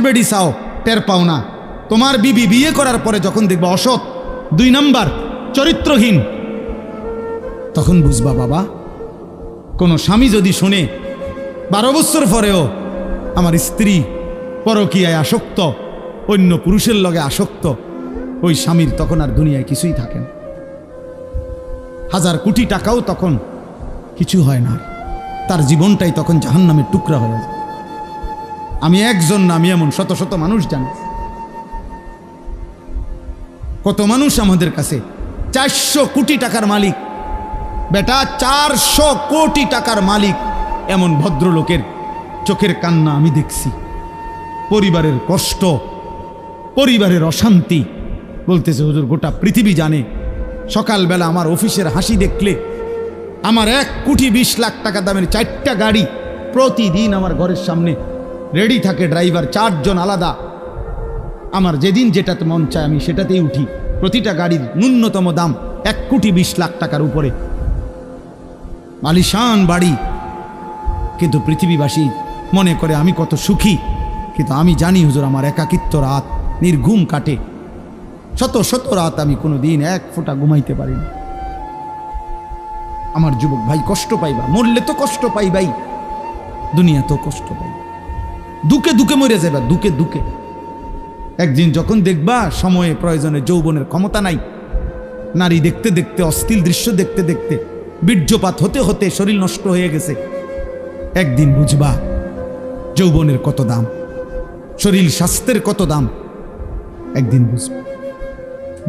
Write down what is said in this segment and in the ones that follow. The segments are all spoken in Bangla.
বেডি চাও টের পাও না, তোমার বিবি বিয়ে করার পরে যখন দেখবা অসৎ, 2 নাম্বার চরিত্রহীন, তখন বুঝবা বাবা কোনো স্বামী যদি শোনে 12 বছর পরেও আমার স্ত্রী পরকীয়ায় আসক্ত, অন্য পুরুষের লগে আসক্ত, ওই স্বামীর তখন আর দুনিয়ায় কিছুই থাকে না। 1000 কোটি টাকাও তখন কিছু হয় না, তার জীবনটাই তখন জাহান্নামের টুকরা হয়ে যায়। আমি একজন না, আমি এমন শত শত মানুষ জানি। কত মানুষ আমাদের কাছে 400 কোটি টাকার মালিক, বেটা 400 কোটি টাকার মালিক, এমন ভদ্রলোকের চোখের কান্না আমি দেখছি। পরিবারের কষ্ট, পরিবারের অশান্তি, বলতেছে হুজুর গোটা পৃথিবী জানে। সকালবেলা আমার অফিসের হাসি দেখলে, আমার 1 কোটি 20 লাখ টাকা দামের 4টা গাড়ি প্রতিদিন আমার ঘরের সামনে রেডি থাকে, ড্রাইভার 4 জন আলাদা। আমার যেদিন যেটাতে মন চায় আমি সেটাতেই উঠি। প্রতিটা গাড়ির ন্যূনতম দাম 1 কোটি 20 লাখ টাকার উপরে, আলিশান বাড়ি। কিন্তু পৃথিবীবাসী মনে করে আমি কত সুখী, কিন্তু আমি জানি হুজুর আমার একাকিত্ব রাত নির্ঘুম কাটে। শত শত রাত আমি কোনো দিন 1 ফোঁটা ঘুমাইতে পারি না। আমার যুবক ভাই কষ্ট পাইবা, মরলে তো কষ্ট পাইবাই, দুনিয়া তো কষ্ট পাই, দুকে দুকে মরে যাবা, দুকে দুকে। একদিন যখন দেখবা সময়ে প্রয়োজনে যৌবনের ক্ষমতা নাই, নারী দেখতে দেখতে, অশ্লীল দৃশ্য দেখতে দেখতে, বীর্যপাত হতে হতে শরীর নষ্ট হয়ে গেছে, একদিন বুঝবা যৌবনের কত দাম, শরীর স্বাস্থ্যের কত দাম, একদিন বুঝবা।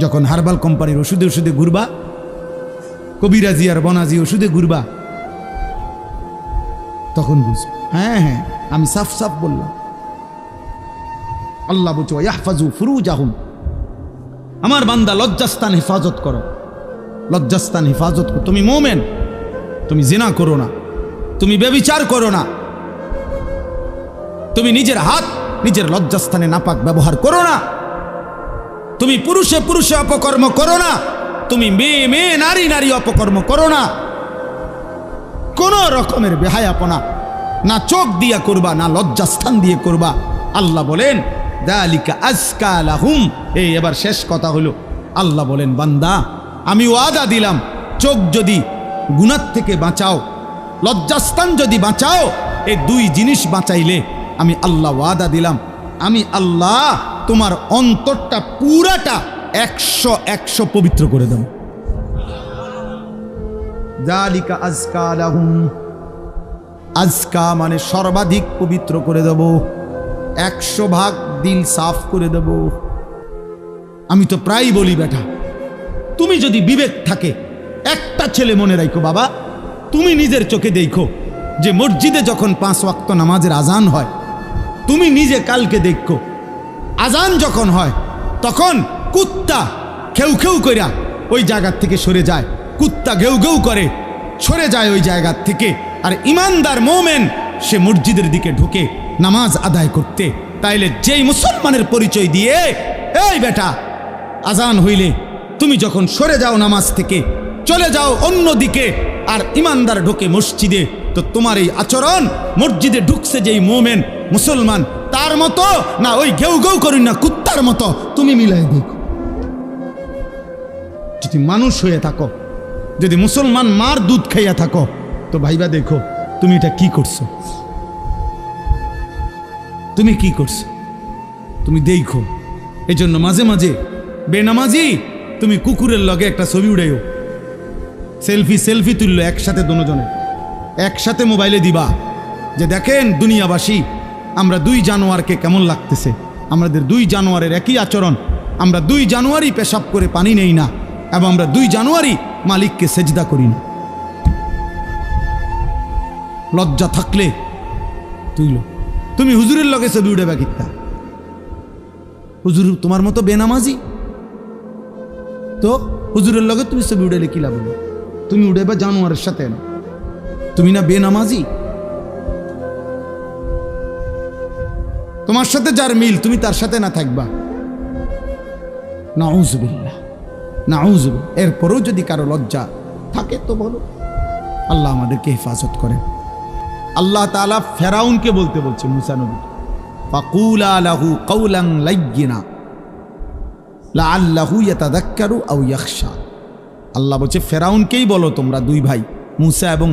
যখন হার্বাল কোম্পানির ওষুধে ওষুধে ঘুরবা, কবিরাজি আর বনাজি ওষুধে ঘুরবা, তখন বুঝবা। হ্যাঁ হ্যাঁ, আমি সাফ সাফ বললাম। আল্লাহ বলছে ইয়াহফাজু ফুরুজাহুম, আমার বান্দা লজ্জাস্থান হেফাজত করো, লজ্জাস্থান হেফাজত করো। তুমি মোমেন, তুমি জিনা করো না, তুমি ব্যভিচার করো না, তুমি নিজের হাত নিজের লজ্জাস্থানে নাপাক ব্যবহার করো না, তুমি পুরুষে পুরুষে অপকর্ম করো না, তুমি মেয়ে মেয়ে নারী নারী অপকর্ম করো না, কোন রকমের বেহায়াপনা না চোখ দিয়া করবা, না লজ্জাস্থান দিয়ে করবা। আল্লাহ বলেন যালিকা আজকা লাহুম। এই এবার শেষ কথা হলো, আল্লাহ বলেন বান্দা আমি ওয়াদা দিলাম, চোখ যদি গুনাহ থেকে বাঁচাও, লজ্জাস্থান যদি বাঁচাও, এই 2 জিনিস বাঁচাইলে আমি আল্লাহ ওয়াদা দিলাম, আমি আল্লাহ তোমার অন্তরটা পুরাটা 100 পবিত্র করে দেব। যালিকা আজকা লাহুম, আজকা মানে সর্বাধিক পবিত্র করে দেব, 100 ভাগ দিল সাফ করে দেব। আমি তো প্রায় বলি বেটা, তুমি যদি বিবেক থাকে, একটা ছেলে মনে রাখো বাবা, তুমি নিজের চোখে দেখো যে মসজিদে যখন 5 ওয়াক্ত নামাজের আজান হয়, তুমি নিজে কালকে দেখো আজান যখন হয় তখন কুত্তা খেউ খেউ কইরা ওই জায়গার থেকে সরে যায়, কুত্তা ঘেউ ঘেউ করে সরে যায় ওই জায়গার থেকে, আর ইমানদার মোমেন সে মসজিদের দিকে ঢুকে নামাজ আদায় করতে। তাইলে যেই মুসলমানের পরিচয় দিয়ে, এই বেটা আজান হইলে তুমি যখন সরে যাও নামাজ থেকে, চলে যাও অন্য দিকে, আর ইমানদার ঢোকে মসজিদে, তো তোমার এই আচরণ মসজিদে ঢুকছে যেই মোমেন মুসলমান তার মতো না ওই ঘেউ ঘেউ করি না কুত্তার মতো, তুমি মিলাই দেখো। যদি মানুষ হয়ে থাকো, যদি মুসলমান মার দুধ খাইয়া থাকো, তো ভাইবা দেখো তুমি এটা কি করছো, তুমি কি করছো, তুমি দেখো। এই জন্য মাঝে মাঝে বেনামাজি তুমি কুকুরের লগে একটা ছবি উড়াইও, সেলফি তুললো একসাথে, দুজনে একসাথে মোবাইলে দিবা যে দেখেন দুনিয়াবাসী আমরা 2 জানুয়ারকে কেমন লাগতেছে, আমাদের 2 জানুয়ারের একই আচরণ, আমরা 2 জানুয়ারি পেশাব করে পানি নেই না, এবং আমরা 2 জানুয়ারি মালিককে সেজদা করি না। লজ্জা থাকলে তুইলো, তুমি হুজুরের লগে ছবি উড়াইবা কিত্তা? হুজুর তোমার মতো বেনামাজি, তো হুজুরের লগে তুমি ছবি উড়াইলে কি লাভ হলো? তুমি উড়াইবা জানুয়ারের সাথে না, তুমি না বেনামাজি? তোমার সাথে যার মিল তুমি তার সাথে না থাকবা, নাউযুবিল্লাহ নাউযুবিল্লাহ। এরপরেও যদি কারো লজ্জা থাকে তো বলো। আল্লাহ আমাদেরকে হেফাজত করেন। আল্লাহ তাআলা ফেরাউনকে বলতে বলছে মুসা নবী, ফাকুলা লাহু কাওলান লাইয়িনা লাআল্লাহু ইয়াতাযাক্কারু আও ইয়াখশা। আল্লাহ বলছে ফেরাউনকেই বলো তোমরা দুই ভাই মুসা এবং